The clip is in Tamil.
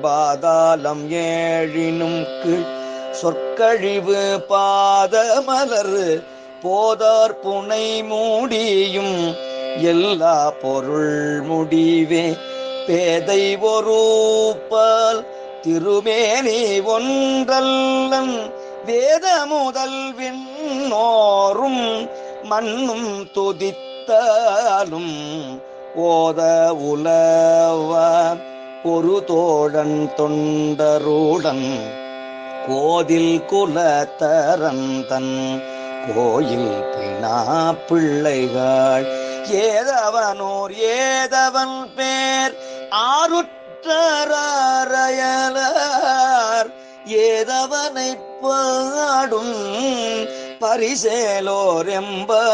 பாதாளம் ஏழினும் கீழ் சொற்கழிவு பாதமலர் போதார் புனை மூடியும் எல்லா பொருள் முடிவே பேதை ஒருப்பால் திருமேனி ஒன்றல்லன் வேத முதல் விண்ணோரும் மண்ணும் துதித்தாலும் ஓத உலவார் ஒரு தோழன் தொண்டருடன் கோதில் குலத்தரந்தன் கோயில் பிணா பிள்ளைகள் ஏதவனோர் ஏதவன் பேர் ஆருற்றரையலார் ஏதவனை பாடும் பரிசேலோர் எம்பாவாய்.